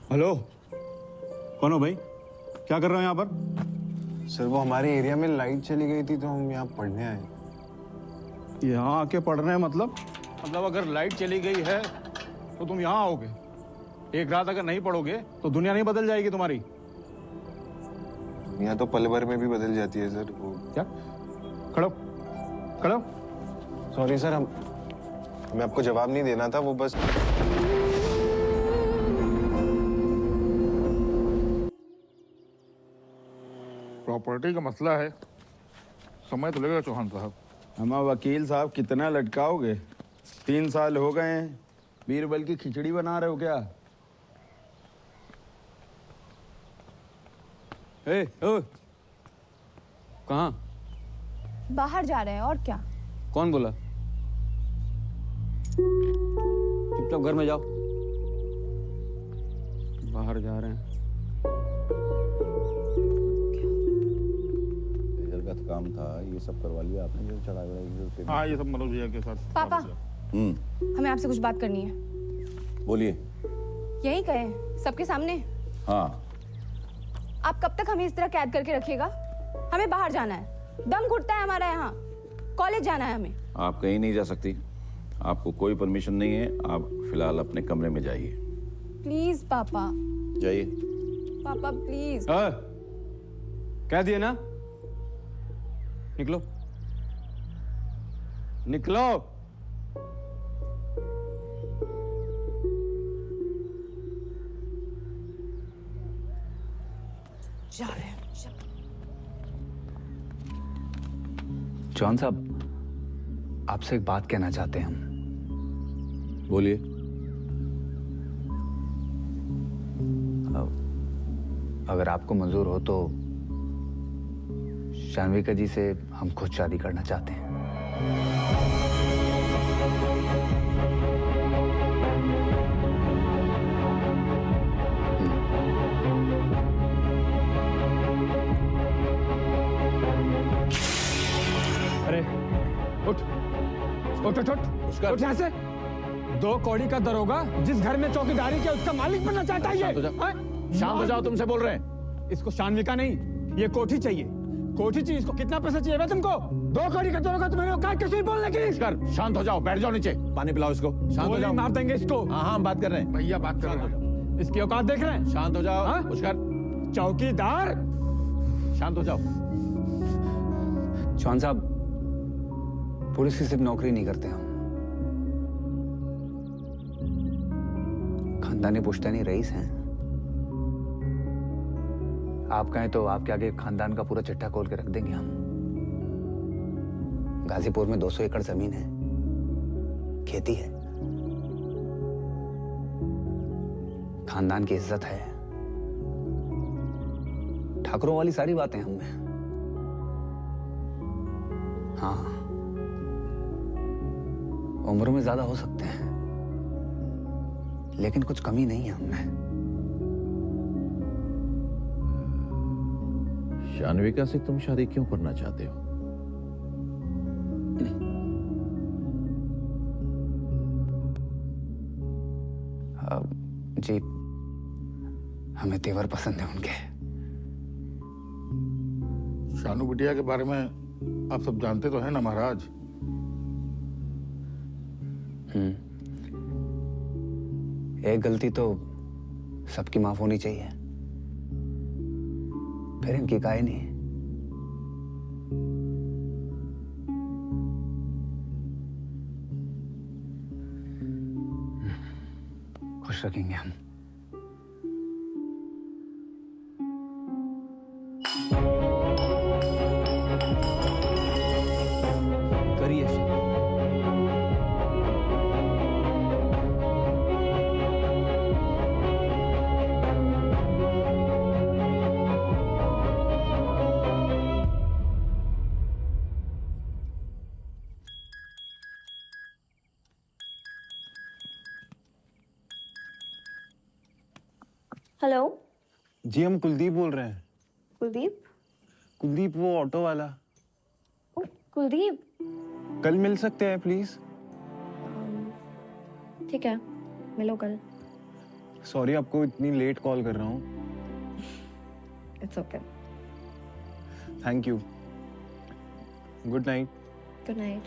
Hello, कौन हो भाई? क्या कर रहे हो यहाँ पर? सर वो हमारे एरिया में लाइट चली गई थी तो हम यहाँ पढ़ने आए। यहाँ आके पढ़ रहे हैं मतलब अगर लाइट चली गई है तो तुम यहाँ आओगे? एक रात अगर नहीं पढ़ोगे तो दुनिया नहीं बदल जाएगी तुम्हारी? यहाँ तो पल भर में भी बदल जाती है सर। वो क्या? खड़ो खड़ो। सॉरी सर, हमें आपको जवाब नहीं देना था, वो बस प्रॉपर्टी का मसला है, समय तो लगेगा चौहान साहब। हम वकील साहब कितना लटकाओगे? 3 साल हो गए हैं, बीरबल की खिचड़ी बना रहे हो क्या? ओ, कहाँ? बाहर जा रहे हैं और क्या? कौन बोला? चुपचाप घर में जाओ। बाहर जा रहे हैं। का काम था, ये सब करवा लिया आपने जो चढ़ा वढ़ाई। हाँ, ये सब मनोज भैया के साथ। पापा, हमें आपसे कुछ बात करनी है। बोलिए। यही कहें सबके सामने? हाँ। आप कब तक हमें इस तरह कैद करके रखिएगा? हमें बाहर जाना है, दम घुटता है हमारा, यहाँ कॉलेज जाना है हमें। आप कहीं नहीं जा सकती, आपको कोई परमिशन नहीं है। आप फिलहाल अपने कमरे में जाइए। प्लीज पापा। जाइए। पापा प्लीज। कह दिए ना, निकलो निकलो। जा रहे हैं। जॉन साहब, आपसे एक बात कहना चाहते हैं हम। बोलिए। अगर आपको मंजूर हो तो शानविका जी से हम खुद शादी करना चाहते हैं। अरे उठ उठ उठ उठ उठ यहाँ से। 2 कौड़ी का दरोगा जिस घर में चौकीदारी किया उसका मालिक बनना चाहता है ये। शांत हो जाओ, तुमसे बोल रहे हैं। इसको शानविका नहीं, ये कोठी चाहिए, कोठी चाहिए इसको। कितना पैसा चाहिए तुमको? 2 कौड़ी का दरोगा तुम्हें औकात कैसे बोलने की? शांत हो जाओ, बैठ जाओ नीचे, पानी पिलाओ इसको। शांत हो जाओ। मार देंगे इसको। हाँ हाँ, हम बात कर रहे हैं। भैया बात कर रहे हैं, इसकी औकात देख रहे हैं। शांत हो जाओ। हाँ? पुष्कर, चौकीदार। शांत हो जाओ। जॉन साहब, पुलिस की सिर्फ नौकरी नहीं करते हम, खानदानी पुश्तैनी रईस हैं। आप कहें तो आपके आगे खानदान का पूरा चिट्ठा खोल के रख देंगे हम। गाजीपुर में 200 एकड़ जमीन है, खेती है, खानदान की इज्जत है, ठाकुरों वाली सारी बातें हम में। हाँ, उम्र में ज्यादा हो सकते हैं लेकिन कुछ कमी नहीं है हममें। शानविका से तुम शादी क्यों करना चाहते हो? जी, हमें तेवर पसंद है उनके। शानू बिटिया के बारे में आप सब जानते तो हैं ना महाराज। एक गलती तो सबकी माफ होनी चाहिए, फिर इनकी काहे नहीं। खुश रखेंगे हम। करिए। हेलो जी, हम कुलदीप बोल रहे हैं। कुलदीप? कुलदीप वो ऑटो वाला। ओ, कुलदीप, कल मिल सकते हैं प्लीज? ठीक है, मिलो कल। सॉरी आपको इतनी लेट कॉल कर रहा हूँ। It's okay. Thank you. Good night. Good night.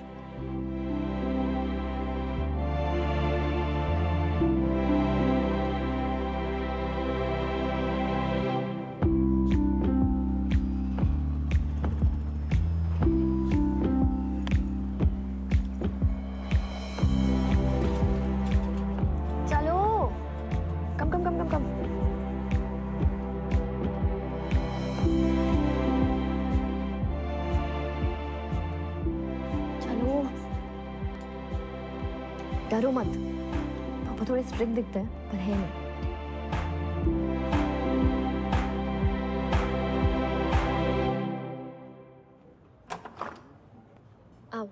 चलो कम कम कम कम कम। चलो डरो मत। पापा थोड़े स्ट्रिक्ट दिखते हैं पर है नहीं। आओ।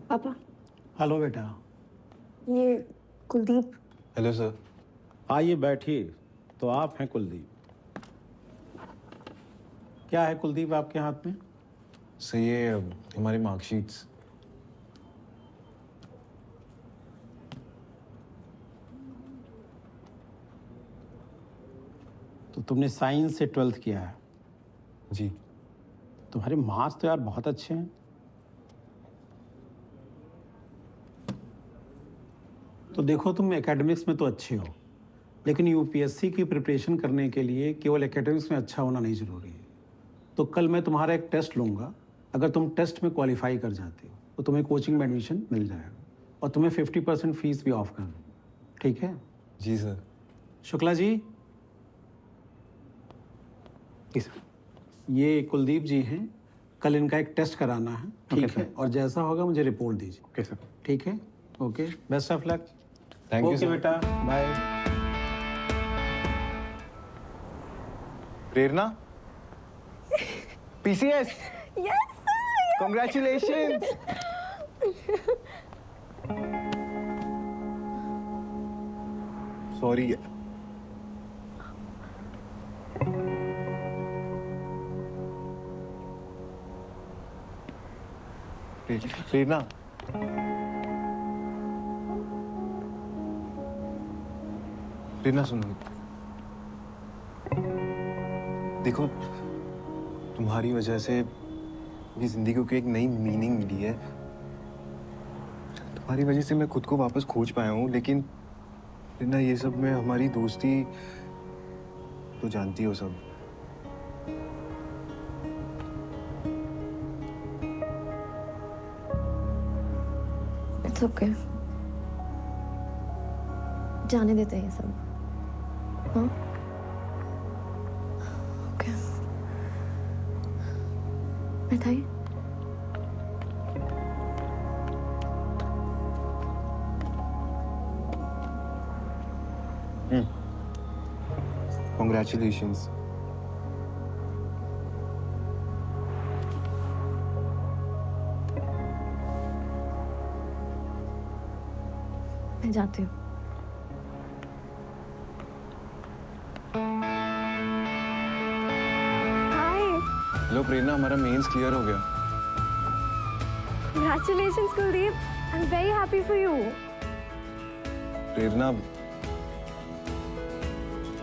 पापा हेलो बेटा। ये कुलदीप। Hello sir. आइए बैठिए। तो आप हैं कुलदीप। क्या है कुलदीप आपके हाथ में? सर ये हमारी मार्कशीट्स। तो तुमने साइंस से 12th किया है। जी। तुम्हारे मार्क्स तो यार बहुत अच्छे हैं। तो देखो तुम एकेडमिक्स में तो अच्छे हो, लेकिन यूपीएससी की प्रिपरेशन करने के लिए केवल एकेडमिक्स में अच्छा होना नहीं ज़रूरी है। तो कल मैं तुम्हारा एक टेस्ट लूँगा। अगर तुम टेस्ट में क्वालिफाई कर जाते हो तो तुम्हें कोचिंग में एडमिशन मिल जाएगा और तुम्हें 50% फीस भी ऑफ कर दूँ। ठीक है? जी सर। शुक्ला जी, ये कुलदीप जी हैं। कल इनका एक टेस्ट कराना है। ठीक है? और जैसा होगा मुझे रिपोर्ट दीजिए। Okay sir. ठीक है? Okay, best of luck. Thank you okay sir. बेटा, bye. Prerna. PCS. Yes sir. Congratulations. Sorry. Prerna. Prerna सुनो। देखो तुम्हारी वजह से मेरी जिंदगी को एक नई मीनिंग मिली है। तुम्हारी वजह से मैं खुद को वापस खोज पाया हूँ। लेकिन प्रेरणा ये सब में हमारी दोस्ती तो जानती हो सब। It's okay. जाने देते हैं ये सब। हाँ ओके। मिठाई। Congratulations. मैं जाती हूँ। हाय, हेलो प्रेरणा, हमारा मेंस क्लियर हो गया। congratulations Kuldeep. I'm very happy for you. प्रेरणा,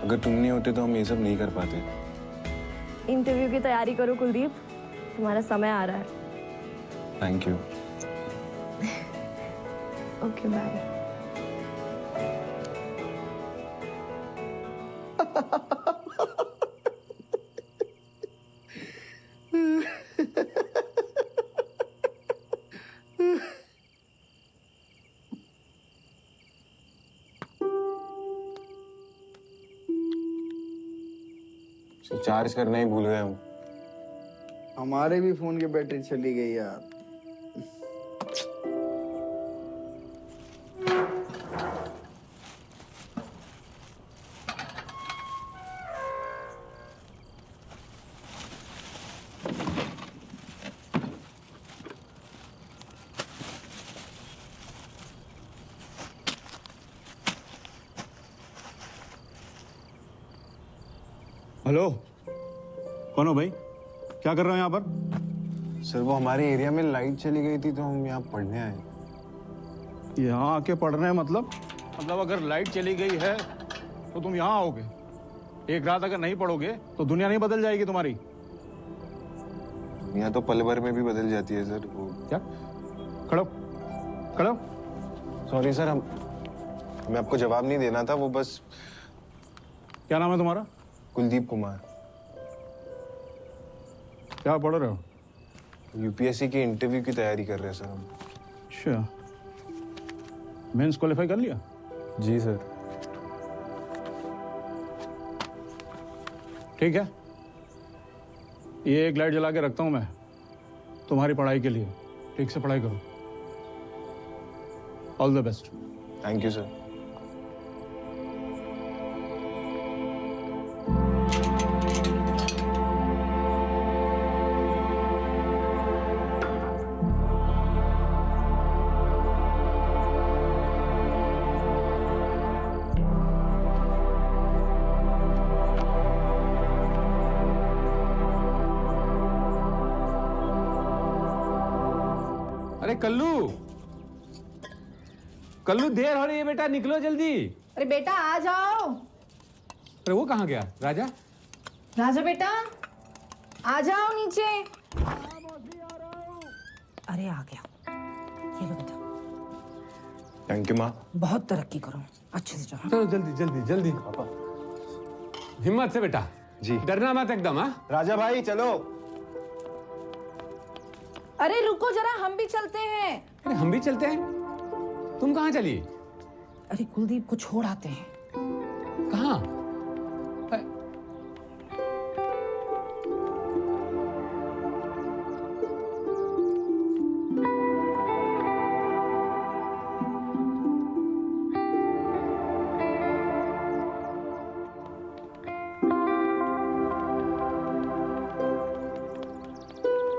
अगर तुम नहीं होते तो हम ये सब नहीं कर पाते। इंटरव्यू की तैयारी करो कुलदीप, तुम्हारा समय आ रहा है। Thank you. Okay bye. Charge करना ही भूल गए हम। हमारे भी फोन की बैटरी चली गई यार। हेलो, कौन हो भाई? क्या कर रहे हो यहाँ पर? सर वो हमारे एरिया में लाइट चली गई थी तो हम यहाँ पढ़ने आए। यहाँ आके पढ़ रहे हैं मतलब अगर लाइट चली गई है तो तुम यहाँ आओगे। एक रात अगर नहीं पढ़ोगे तो दुनिया नहीं बदल जाएगी तुम्हारी। यहाँ तो पल भर में भी बदल जाती है सर। वो क्या? खड़ो खड़ो। सॉरी सर, मैं आपको जवाब नहीं देना था, वो बस। क्या नाम है तुम्हारा? कुलदीप कुमार। क्या पढ़ रहे हो? यूपीएससी के इंटरव्यू की तैयारी कर रहे हैं सर हम। अच्छा, मेंस क्वालिफाई कर लिया? जी सर। ठीक है, ये एक लाइट जला के रखता हूं मैं तुम्हारी पढ़ाई के लिए। ठीक से पढ़ाई करो। All the best. Thank you sir. अरे कल्लू, कल्लू देर हो रही है बेटा, निकलो जल्दी। अरे बेटा आ जाओ। अरे वो कहाँ गया? राजा, राजा बेटा आ जाओ नीचे। अरे आ गया, ये लो बेटा। थैंक यू माँ। बहुत तरक्की करो, अच्छे से जाओ। चलो जल्दी जल्दी जल्दी। पापा। हिम्मत से बेटा। जी। डरना मत एकदम। हाँ, राजा भाई चलो। अरे रुको जरा, हम भी चलते हैं। अरे हम भी चलते हैं। तुम कहाँ चली? अरे कुलदीप को छोड़ आते हैं। कहाँ?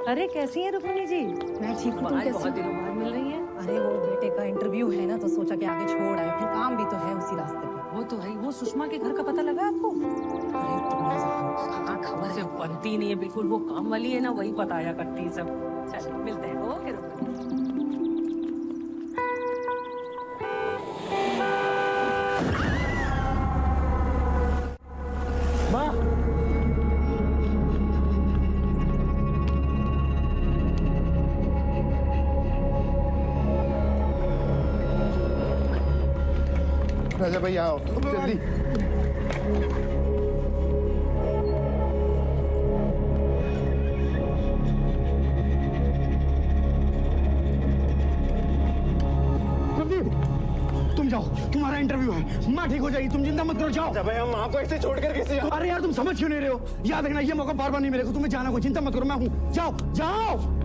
अरे कैसी हैं रुक्मिणी जी? मैं ठीक हूँ, तुम आज कैसी बहुत दिनों बाद मिल रही हैं। अरे वो बेटे का इंटरव्यू है ना, तो सोचा कि आगे छोड़ आए, फिर काम भी तो है उसी रास्ते पे। वो तो है। वो सुषमा के घर का पता लगा आपको? अरे तुमने कहाँ खबर से बनती नहीं है बिल्कुल। वो काम वाली है ना, वही बताया करती है सब। चलो मिलते हैं। ओके रुक्मिणी। राजा भाई आओ जल्दी। तुम जाओ, तुम्हारा इंटरव्यू है। माँ ठीक हो जाएगी, तुम चिंता मत करो। जाओ। भाई हम माँ को ऐसे छोड़कर कैसे जाओ? अरे यार तुम समझ क्यों नहीं रहे हो? याद रखना ये मौका बार बार नहीं मिलेगा। तुम्हें जाना, कोई चिंता मत करो, मैं हूँ। जाओ जाओ।